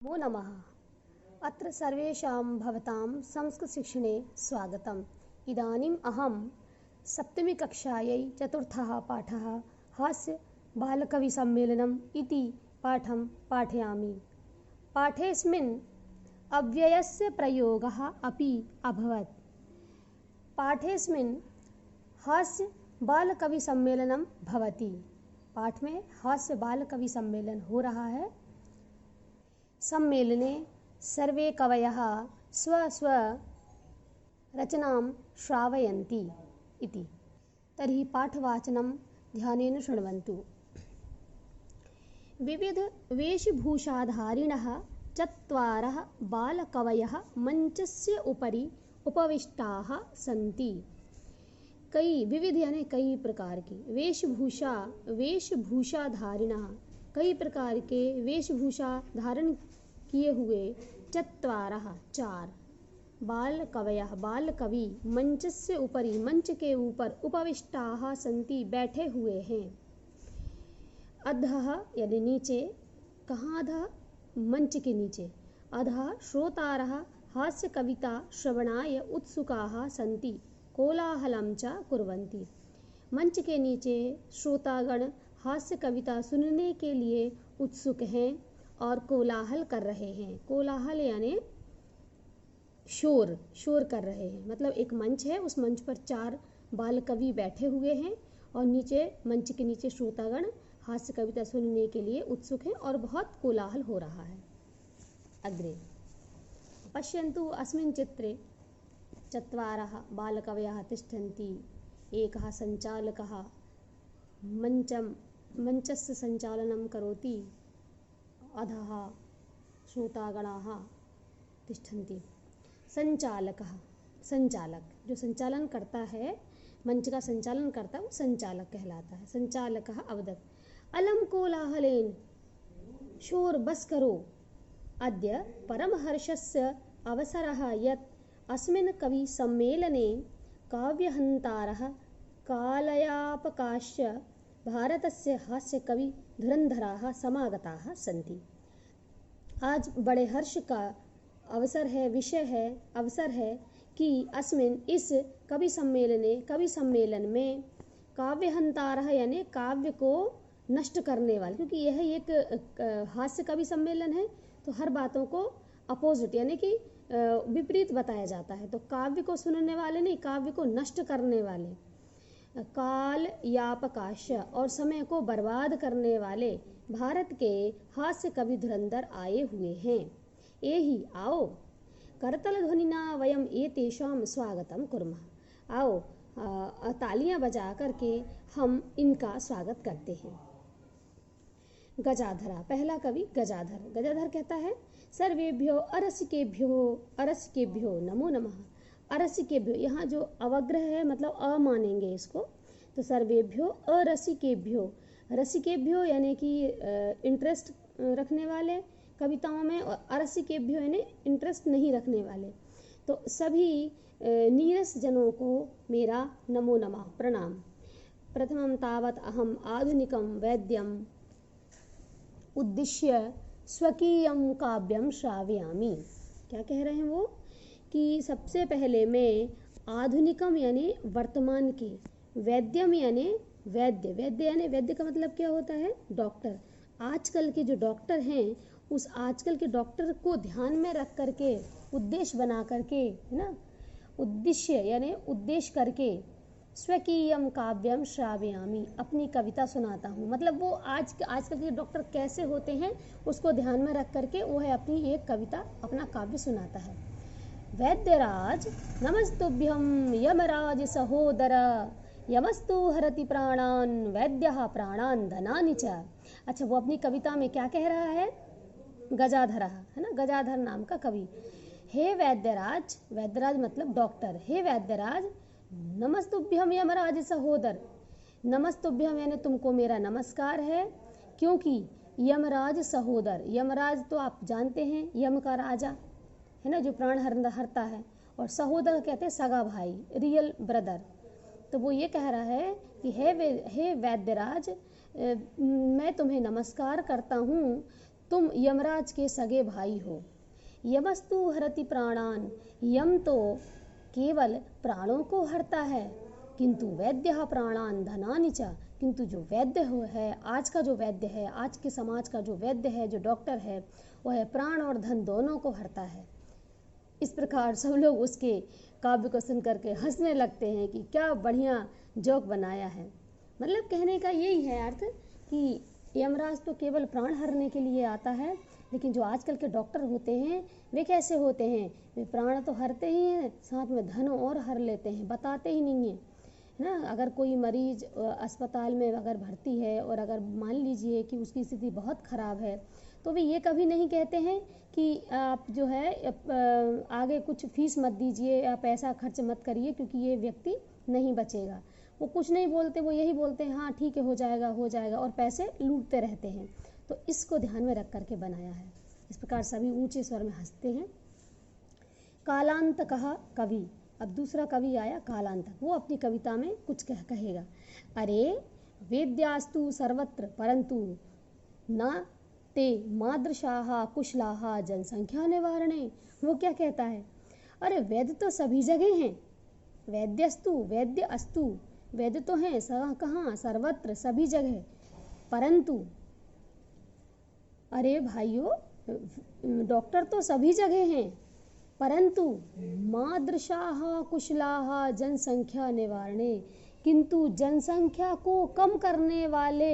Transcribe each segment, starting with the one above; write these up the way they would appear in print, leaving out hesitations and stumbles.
नमो नमः। अत्र सर्वेषां भवतां संस्कृतशिक्षणे स्वागतम्। इदानीम् अहं सप्तमीकक्षायै चतुर्थः पाठः हास्य बालकविसम्मेलनम् इति पाठं पाठयामि। पाठेऽस्मिन् अव्ययस्य प्रयोगः अपि अभवत्। पाठेऽस्मिन् हास्य बालकविसम्मेलनं भवति। पाठ में हास्य बालकविसम्मेलन हो रहा है। सम्मेलने सर्वे कवयः स्वस्वरचनां श्रावयन्ति इति। तर्हि पाठवाचनं ध्यानेन शृण्वन्तु। विविधवेशभूषाधारिणः चत्वारः बालकवयः मञ्चस्य उपरि उपविष्टाः सन्ति। कई विविध यानी कई प्रकार की वेशभूषाधारिणः कई प्रकार के वेशभूषा धारण किए हुए चत्वारः चार बालकवयः बालकवि मंचस्य उपरि मंच के ऊपर उपविष्टाः सन्ति बैठे हुए हैं। अधः यानी नीचे, कहाँ अधः? मंच के नीचे। अधः श्रोतारः हास्य कविता श्रवणाय उत्सुकाः सन्ति कोलाहलं च कुर्वन्ति। मंच के नीचे श्रोतागण हास्य कविता सुनने के लिए उत्सुक हैं और कोलाहल कर रहे हैं। कोलाहल यानी शोर कर रहे हैं। मतलब एक मंच है, उस मंच पर चार बाल कवि बैठे हुए हैं और नीचे मंच के नीचे श्रोतागण हास्य कविता सुनने के लिए उत्सुक हैं और बहुत कोलाहल हो रहा है। अग्रे पश्यन्तु अस्मिन् चित्रे चत्वारः बालकवयः तिष्ठन्ति। एकः सञ्चालकः मंचस्य संचालनं करोति। अधः श्रोतागणाः तिष्ठन्ति। संचालक जो संचालन करता है, मंच का संचालन करता है, वो संचालक कहलाता है। संचालकः अवदत् अलम कोलाहलेन, शोर बस करो। अद्य परमहर्षस्य अवसरः यत् अस्मिन् कवि सम्मेलने काव्यहन्तारः कालयापकाश्च भारतस्य हास्य कवि धुरन्धराः समागताः सन्ति। आज बड़े हर्ष का अवसर है कि अस्मिन् इस कवि सम्मेलन में काव्यहंतारः यानी काव्य को नष्ट करने वाले, क्योंकि यह एक हास्य कवि सम्मेलन है तो हर बातों को अपोजिट यानी कि विपरीत बताया जाता है। तो काव्य को सुनने वाले नहीं, काव्य को नष्ट करने वाले, काल यापकाश और समय को बर्बाद करने वाले भारत के हास्य कवि धुरंधर आए हुए हैं। एहि आओ करतल ध्वनिना वयम एतेषां स्वागतम कुर्मः। आओ तालियां बजा करके हम इनका स्वागत करते हैं। गजाधरा, पहला कवि गजाधर कहता है सर्वेभ्यो अरसिकेभ्यो नमो नमः। अरसिकेभ्यो, यहाँ जो अवग्रह है मतलब अ मानेंगे इसको, तो सर्वेभ्यो रसिकेभ्यो यानी कि इंटरेस्ट रखने वाले कविताओं में, और अरसिकेभ्यो यानी इंटरेस्ट नहीं रखने वाले। तो सभी नीरस जनों को मेरा नमो नमः प्रणाम। प्रथमं तावत् अहम आधुनिकं वैद्यम उद्दिश्य स्वकीयं काव्यम श्रावयामि। क्या कह रहे हैं वो कि सबसे पहले मैं आधुनिकम यानी वर्तमान के, वैद्यम यानी वैद्य यानी वैद्य का मतलब क्या होता है? डॉक्टर। आजकल के जो डॉक्टर हैं उस आजकल के डॉक्टर को ध्यान में रख करके, उद्देश्य बना करके, है ना, उद्देश्य यानी उद्देश्य करके स्वकीयम काव्यम श्रावयामि, अपनी कविता सुनाता हूँ। मतलब वो आजकल के डॉक्टर कैसे होते हैं उसको ध्यान में रख करके वो है अपनी एक कविता, अपना काव्य सुनाता है। वैद्यराज नमस्तुभ्यं यमराज सहोदर, यमस्तु हरति प्राणान वैद्यः प्राणान धनानि च। अच्छा, वो अपनी कविता में क्या कह रहा है? गजाधर है ना, गजाधर नाम का कवि। हे वैद्यराज मतलब डॉक्टर, हे वैद्यराज नमस्तुभ्यम यमराज सहोदर। नमस्तुभ्यम यानी तुमको मेरा नमस्कार है, क्योंकि यमराज सहोदर, यमराज तो आप जानते हैं यम का राजा है ना, जो प्राण हरता है, और सहोदर कहते हैं सगा भाई, रियल ब्रदर। तो वो ये कह रहा है कि हे वैद्यराज, मैं तुम्हें नमस्कार करता हूँ तुम यमराज के सगे भाई हो। यमस्तु हरति प्राणान, यम तो केवल प्राणों को हरता है, किंतु वैद्य प्राणान धनानि च, किंतु जो वैद्य है, आज का जो वैद्य है, आज के समाज का जो वैद्य है, जो डॉक्टर है, वह प्राण और धन दोनों को हरता है। इस प्रकार सब लोग उसके काव्य को सुन करके हंसने लगते हैं कि क्या बढ़िया जोक बनाया है। मतलब कहने का यही है अर्थ कि यमराज तो केवल प्राण हरने के लिए आता है, लेकिन जो आजकल के डॉक्टर होते हैं वे कैसे होते हैं, वे प्राण तो हरते ही हैं, साथ में धन और हर लेते हैं, बताते ही नहीं हैं, है ना। अगर कोई मरीज अस्पताल में अगर भर्ती है और अगर मान लीजिए कि उसकी स्थिति बहुत ख़राब है, तो वे ये कभी नहीं कहते हैं कि आप जो है आगे कुछ फीस मत दीजिए या पैसा खर्च मत करिए क्योंकि ये व्यक्ति नहीं बचेगा। वो कुछ नहीं बोलते, वो यही बोलते हैं हाँ ठीक है हो जाएगा, और पैसे लूटते रहते हैं। तो इसको ध्यान में रख करके बनाया है। इस प्रकार सभी ऊंचे स्वर में हंसते हैं। कालांत कहा कवि, अब दूसरा कवि आया कालांतक, वो अपनी कविता में कुछ कहेगा। अरे वेद्यास्तु सर्वत्र परंतु न ते मादृशाहा कुशलाहा जनसंख्या निवारणे। वो क्या कहता है, अरे वैद्य तो सभी जगह हैं, वैद्यस्तु वैद्य अस्तु, वैद्य तो हैं कहाँ, सर्वत्र सभी जगह, परंतु अरे भाइयों डॉक्टर तो सभी जगह हैं, परंतु मादृशाः कुशलाः जनसंख्या निवारणे, किंतु जनसंख्या को कम करने वाले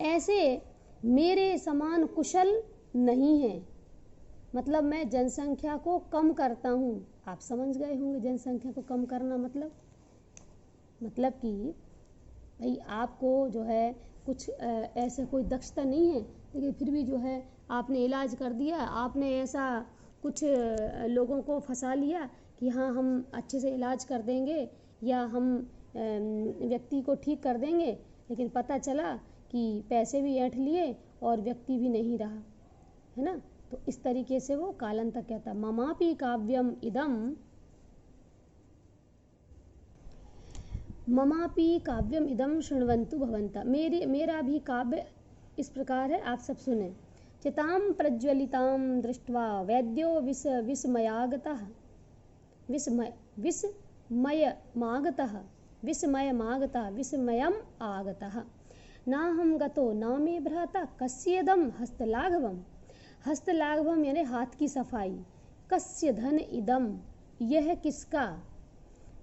ऐसे मेरे समान कुशल नहीं हैं। मतलब मैं जनसंख्या को कम करता हूँ। आप समझ गए होंगे जनसंख्या को कम करना मतलब कि भाई आपको जो है कुछ ऐसे कोई दक्षता नहीं है, लेकिन फिर भी जो है आपने इलाज कर दिया, आपने ऐसा कुछ लोगों को फंसा लिया कि हाँ हम अच्छे से इलाज कर देंगे या हम व्यक्ति को ठीक कर देंगे, लेकिन पता चला कि पैसे भी ऐंठ लिए और व्यक्ति भी नहीं रहा, है ना। तो इस तरीके से वो कालांतक कहता ममापि काव्यम इदम, ममापि काव्यम इदम शृण्वन्तु भवन्तः, मेरा भी काव्य इस प्रकार है, आप सब सुने। चितां प्रज्वलितां दृष्ट्वा वैद्यो विस्मयमागतः विस्मयम् आगतः, नाहं गतो न मे भ्राता कस्येदं हस्तलाघवम्। हस्तलाघवम यानी हाथ की सफाई, कस्य धन इदम यह किसका,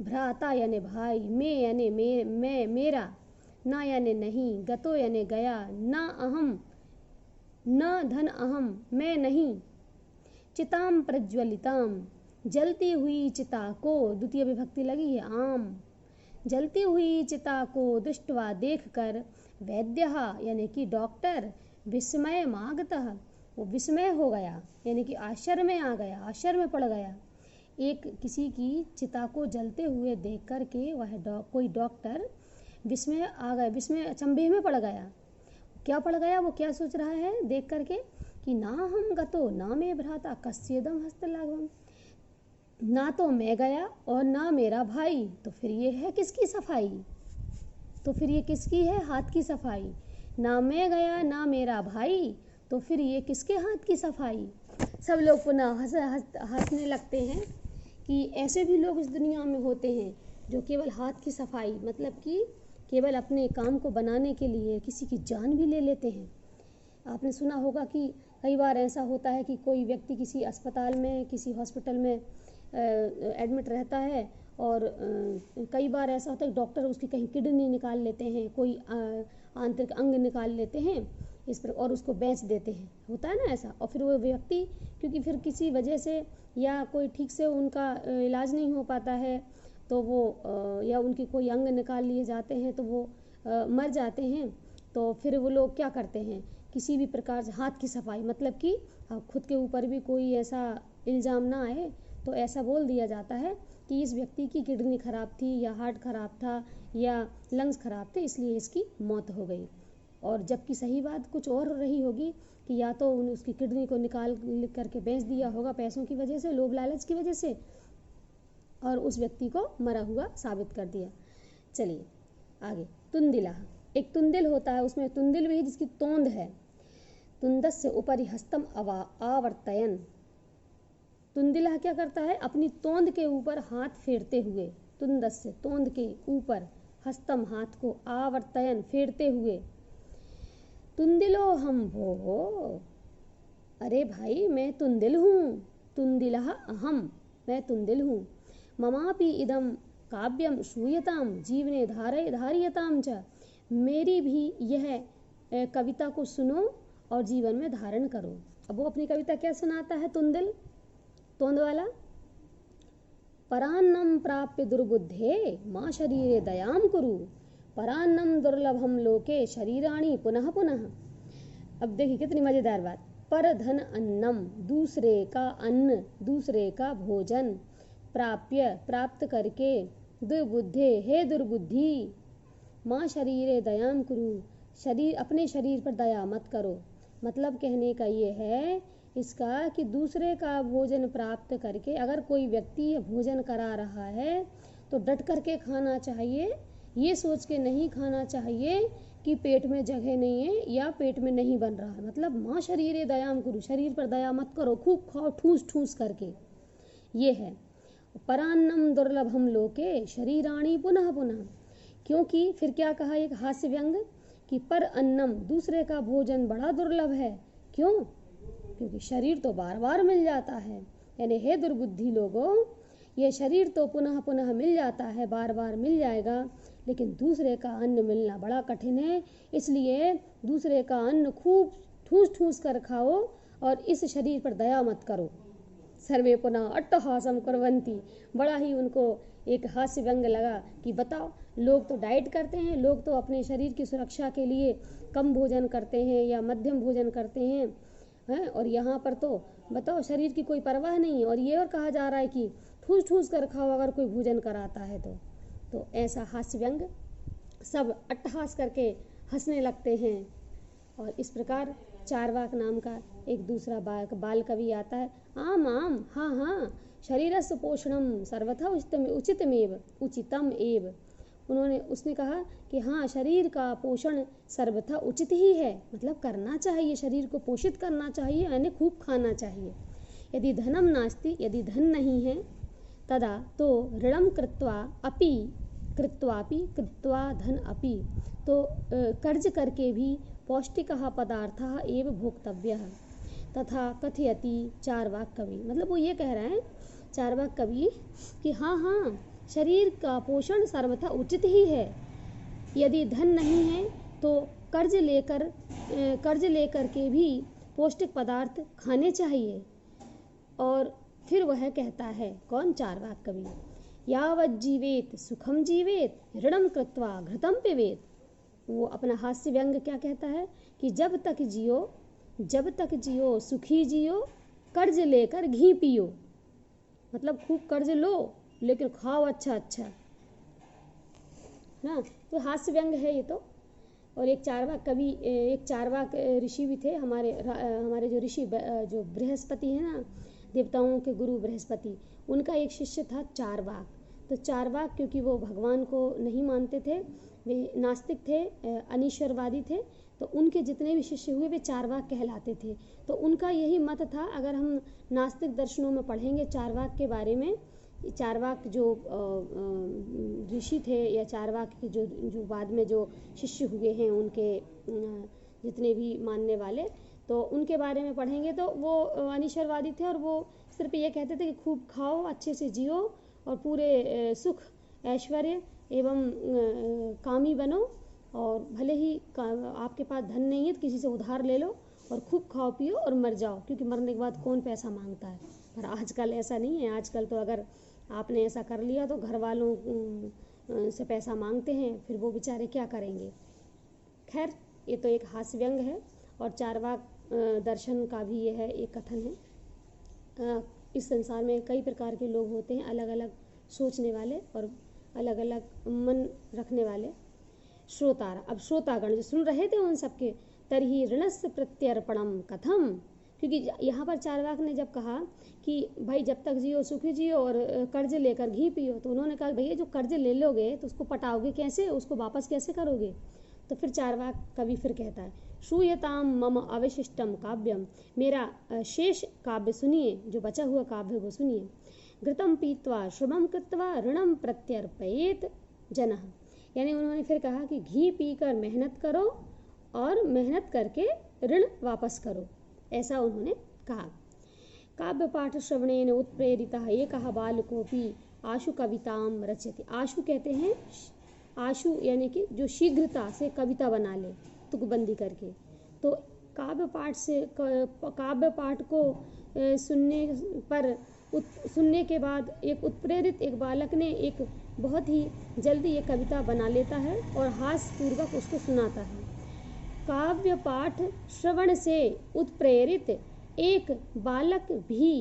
भ्राता यानी भाई, में यानी मैं मेरा, ना यानी नहीं, गतो यानी गया, ना अहम न धन अहम मैं नहीं, चिताम प्रज्वलिताम जलती हुई चिता को, द्वितीय विभक्ति लगी है आम, जलती हुई चिता को दृष्टवा देखकर वैद्यः यानी कि डॉक्टर विस्मय मागतः वो विस्मय हो गया यानी कि आश्चर्य में आ गया, आश्चर्य में पड़ गया। एक किसी की चिता को जलते हुए देख करके वह कोई डॉक्टर विस्मय आ गया, विस्मय अचंभे में पड़ गया। क्या पड़ गया, वो क्या सोच रहा है देख करके कि ना हम गतो ना मैं भ्राता कस्येदम हस्तलाघवम, ना तो मैं गया और ना मेरा भाई, तो फिर ये है किसकी सफाई, तो फिर ये किसकी है, हाथ की सफाई। ना मैं गया ना मेरा भाई, तो फिर ये किसके हाथ की सफाई। सब लोग पुनः हंसने लगते हैं कि ऐसे भी लोग इस दुनिया में होते हैं जो केवल हाथ की सफाई मतलब कि केवल अपने काम को बनाने के लिए किसी की जान भी ले लेते हैं। आपने सुना होगा कि कई बार ऐसा होता है कि कोई व्यक्ति किसी अस्पताल में, किसी हॉस्पिटल में एडमिट रहता है और कई बार ऐसा होता है कि डॉक्टर उसकी कहीं किडनी निकाल लेते हैं, कोई आंतरिक अंग निकाल लेते हैं इस पर और उसको बेच देते हैं, होता है ना ऐसा। और फिर वो व्यक्ति क्योंकि फिर किसी वजह से या कोई ठीक से उनका इलाज नहीं हो पाता है तो वो या उनकी कोई अंग निकाल लिए जाते हैं तो वो मर जाते हैं, तो फिर वो लोग क्या करते हैं, किसी भी प्रकार से हाथ की सफाई मतलब कि खुद के ऊपर भी कोई ऐसा इल्ज़ाम ना आए तो ऐसा बोल दिया जाता है कि इस व्यक्ति की किडनी खराब थी या हार्ट खराब था या लंग्स खराब थे इसलिए इसकी मौत हो गई। और जबकि सही बात कुछ और रही होगी कि या तो उसकी किडनी को निकाल करके बेच दिया होगा पैसों की वजह से, लोभ लालच की वजह से, और उस व्यक्ति को मरा हुआ साबित कर दिया। चलिए आगे, तुंदिला, एक तुंदिल होता है, उसमें तुंदिल भी जिसकी तोंद है, तुंदस्य उपरि हस्तम आवर्तयन। तुंदिला क्या करता है, अपनी तोंद के ऊपर हाथ फेरते हुए, तुंदस्य तोंद के ऊपर, हस्तम हाथ को, आवर्तयन फेरते हुए। तुंदिलो हम भो, अरे भाई मैं तुंदिल हूँ, तुंदिलः अहम, मैं तुंदिल हूँ। ममापि इदम काव्यम श्रूयताम जीवने धारयताम च, मेरी भी यह कविता को सुनो और जीवन में धारण करो। अब वो अपनी कविता क्या सुनाता है, तुंदिल, तोंद वाला। परान्नम प्राप्य दुर्बुद्धे माँ शरीरे दयाम कुरु, परान्नम दुर्लभम लोके शरीराणि पुनः पुनः। अब देखिए कितनी मजेदार बात। पर धन अन्नम, दूसरे का अन्न, दूसरे का भोजन, प्राप्य प्राप्त करके, दुर्बुद्धे हे दुर्बुद्धि, माँ शरीरे दयाम कुरु, शरीर अपने शरीर पर दया मत करो। मतलब कहने का ये है इसका कि दूसरे का भोजन प्राप्त करके अगर कोई व्यक्ति भोजन करा रहा है तो डट करके खाना चाहिए, ये सोच के नहीं खाना चाहिए कि पेट में जगह नहीं है या पेट में नहीं बन रहा है। मतलब माँ शरीरे दयाम कुरु, शरीर पर दया मत करो, खूब खाओ ठूस ठूस करके, ये है। परान्नम दुर्लभम लोके शरीराणि पुनः पुनः, क्योंकि फिर क्या कहा एक हास्य व्यंग कि पर अन्नम, दूसरे का भोजन बड़ा दुर्लभ है। क्यों? क्योंकि शरीर तो बार बार मिल जाता है। यानी हे दुर्बुद्धि लोगों, ये शरीर तो पुनः पुनः मिल जाता है, बार बार मिल जाएगा, लेकिन दूसरे का अन्न मिलना बड़ा कठिन है। इसलिए दूसरे का अन्न खूब ठूस ठूस कर खाओ और इस शरीर पर दया मत करो। सर्वे पुनः अट्टहासम कुर्वन्ति, बड़ा ही उनको एक हास्य व्यंग लगा कि बताओ, लोग तो डाइट करते हैं, लोग तो अपने शरीर की सुरक्षा के लिए कम भोजन करते हैं या मध्यम भोजन करते हैं, और यहाँ पर तो बताओ शरीर की कोई परवाह नहीं है और ये और कहा जा रहा है कि ठूस ठूस कर खाओ अगर कोई भोजन कराता है तो ऐसा हास्य व्यंग सब अट्टहास करके हंसने लगते हैं। और इस प्रकार चारवाक नाम का एक दूसरा बाल कवि आता है। आम आम, हाँ हाँ, शरीरस्य पोषणम सर्वथा उचितम एव। उसने कहा कि हाँ, शरीर का पोषण सर्वथा उचित ही है, मतलब करना चाहिए, शरीर को पोषित करना चाहिए, यानी खूब खाना चाहिए। यदि धनम नास्ति, यदि धन नहीं है, तदा तो ऋणम कृत्वा धन अपि, तो कर्ज करके भी पौष्टिकः पदार्थः एव भोक्तव्यः तथा कथयति चारवाक कवि। मतलब वो ये कह रहे हैं चारवाक कवि कि हाँ हाँ, शरीर का पोषण सर्वथा उचित ही है। यदि धन नहीं है तो कर्ज लेकर के भी पौष्टिक पदार्थ खाने चाहिए। और फिर वह कहता है, कौन? चारवाक कवि, यावत् जीवेत सुखम जीवेत ऋणम कृत्वा घृतम पिबेत। वो अपना हास्य व्यंग क्या कहता है कि जब तक जियो सुखी जियो, कर्ज लेकर घी पियो। मतलब खूब कर्ज लो लेकिन खाओ अच्छा अच्छा ना। तो हास्य व्यंग है ये तो। और एक चारवाक ऋषि भी थे, हमारे जो ऋषि जो बृहस्पति है ना, देवताओं के गुरु बृहस्पति, उनका एक शिष्य था चारवाक। तो चारवाक क्योंकि वो भगवान को नहीं मानते थे, वे नास्तिक थे, अनीश्वरवादी थे, तो उनके जितने भी शिष्य हुए वे चारवाक कहलाते थे। तो उनका यही मत था, अगर हम नास्तिक दर्शनों में पढ़ेंगे चारवाक के बारे में, चारवाक जो ऋषि थे या चारवाक के जो बाद में जो शिष्य हुए हैं उनके जितने भी मानने वाले, तो उनके बारे में पढ़ेंगे तो वो अनीश्वरवादी थे और वो सिर्फ ये कहते थे कि खूब खाओ, अच्छे से जियो और पूरे सुख ऐश्वर्य एवं कामी बनो, और भले ही आपके पास धन नहीं है तो किसी से उधार ले लो और खूब खाओ पियो और मर जाओ, क्योंकि मरने के बाद कौन पैसा मांगता है। पर आजकल ऐसा नहीं है। आजकल तो अगर आपने ऐसा कर लिया तो घर वालों से पैसा मांगते हैं, फिर वो बेचारे क्या करेंगे। खैर, ये तो एक हास्य व्यंग है और चारवाक दर्शन का भी यह है एक कथन है। इस संसार में कई प्रकार के लोग होते हैं, अलग अलग सोचने वाले और अलग अलग मन रखने वाले। अब श्रोतागण जो सुन रहे थे उन सबके, तर्हि ऋणस्य प्रत्यर्पणम कथम, क्योंकि यहाँ पर चारवाक ने जब कहा कि भाई जब तक जियो सुखी जियो और कर्ज लेकर घी पियो, तो उन्होंने कहा भैया जो कर्ज ले लोगे तो उसको पटाओगे कैसे, उसको वापस कैसे करोगे। तो फिर चारवाक कवि फिर कहता है, श्रूयताम मम अवशिष्टम काव्यम, मेरा शेष काव्य सुनिए, जो बचा हुआ काव्य वो सुनिए। घृतम पीत्वा श्रमम कृत्वा ऋणम प्रत्यर्पयेत जनः, यानी उन्होंने फिर कहा कि घी पीकर मेहनत करो और मेहनत करके ऋण वापस करो, ऐसा उन्होंने कहा। काव्य पाठ श्रवणेन उत्प्रेरितः एकः बालकोऽपि आशु कविताम रचयति। आशु कहते हैं, आशु यानी कि जो शीघ्रता से कविता बना ले तुकबंदी करके। तो काव्य पाठ को सुनने के बाद एक उत्प्रेरित एक बालक ने एक बहुत ही जल्दी ये कविता बना लेता है और हास्यपूर्वक उसको सुनाता है। काव्य पाठ श्रवण से उत्प्रेरित एक बालक भी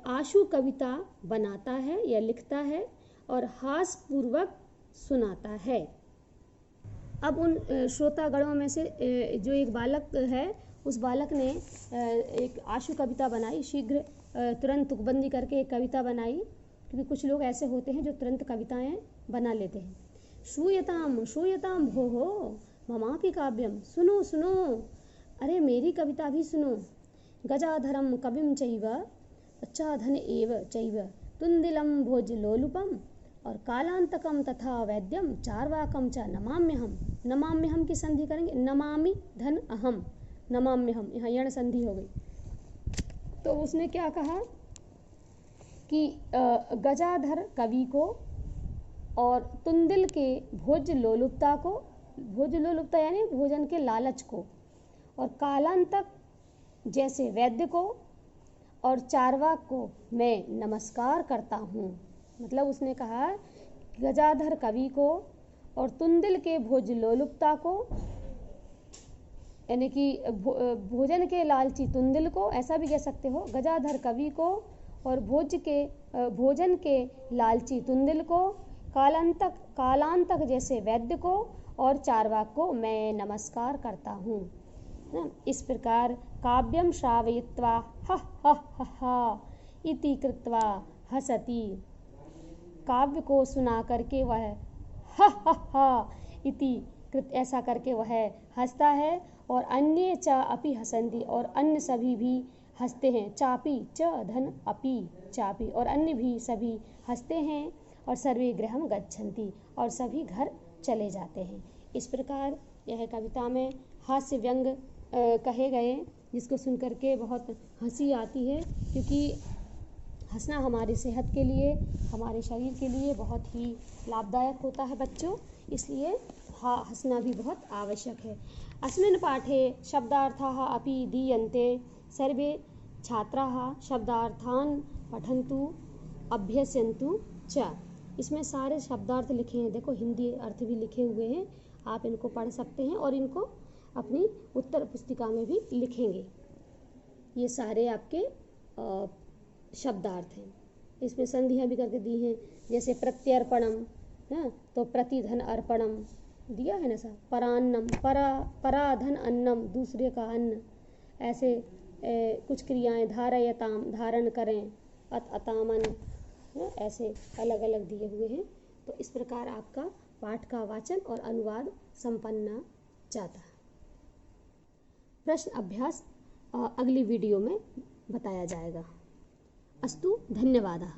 आशु कविता बनाता है या लिखता है और हास्यपूर्वक सुनाता है। अब उन श्रोतागणों में से जो एक बालक है, उस बालक ने एक आशु कविता बनाई, शीघ्र तुरंत तुकबंदी करके एक कविता बनाई, क्योंकि कुछ लोग ऐसे होते हैं जो तुरंत कविताएं बना लेते हैं। श्रूयताम श्रूयताम भोः ममापि काव्यम, सुनो सुनो, अरे मेरी कविता भी सुनो। गजाधरम कविम चैव अच्छाधन एव चैव तुंदिलम भोजलोलुपम और कालांतकम तथा वैद्यम चार्वाकम च नमाम्यहम। नमाम्यहम की संधि करेंगे, नमामि धन अहम, नमाम्यहम, यहाँ यण संधि हो गई। तो उसने क्या कहा कि गजाधर कवि को और तुंदिल के भोज लोलुपता को, भोज लोलुपता यानी भोजन के लालच को, और कालांतक जैसे वैद्य को और चारवाक को मैं नमस्कार करता हूँ। मतलब उसने कहा गजाधर कवि को और तुंदिल के भोज लोलुपता को, यानी कि भोजन के लालची तुंदिल को, ऐसा भी कह सकते हो, गजाधर कवि को और भोजन के लालची तुंदिल को, कालांतक जैसे वैद्य को और चारवाक को मैं नमस्कार करता हूँ। इस प्रकार काव्यम श्रावयित्वा हा हा हा हा इति कृत्वा हसति, काव्य को सुना करके वह हा हा हा इति ऐसा करके वह हंसता है, और अन्य च अपि हसन्ति, और अन्य सभी भी हंसते हैं। चापी च धन अपि चापी, और अन्य भी सभी हंसते हैं, और सर्वे गृहं गच्छन्ति, और सभी घर चले जाते हैं। इस प्रकार यह कविता में हास्य व्यंग कहे गए, जिसको सुन करके बहुत हंसी आती है, क्योंकि हंसना हमारी सेहत के लिए, हमारे शरीर के लिए बहुत ही लाभदायक होता है बच्चों, इसलिए हंसना भी बहुत आवश्यक है। अस्मिन् पाठे शब्दार्थाः अपि दीयन्ते, सर्वे छात्राः शब्दार्थान् पठन्तु अभ्यस्यन्तु च। इसमें सारे शब्दार्थ लिखे हैं, देखो हिंदी अर्थ भी लिखे हुए हैं, आप इनको पढ़ सकते हैं और इनको अपनी उत्तर पुस्तिका में भी लिखेंगे। ये सारे आपके शब्दार्थ हैं। इसमें संधियाँ भी करके दी हैं, जैसे प्रत्यर्पणम है तो प्रतिधन अर्पणम दिया है ना सर, परान्नम पराधन अन्नम, दूसरे का अन्न, ऐसे कुछ क्रियाएं, धारयताम धारण करें, अतामन, ऐसे अलग अलग दिए हुए हैं। तो इस प्रकार आपका पाठ का वाचन और अनुवाद संपन्न जाता है। प्रश्न अभ्यास अगली वीडियो में बताया जाएगा। अस्तु, धन्यवादः।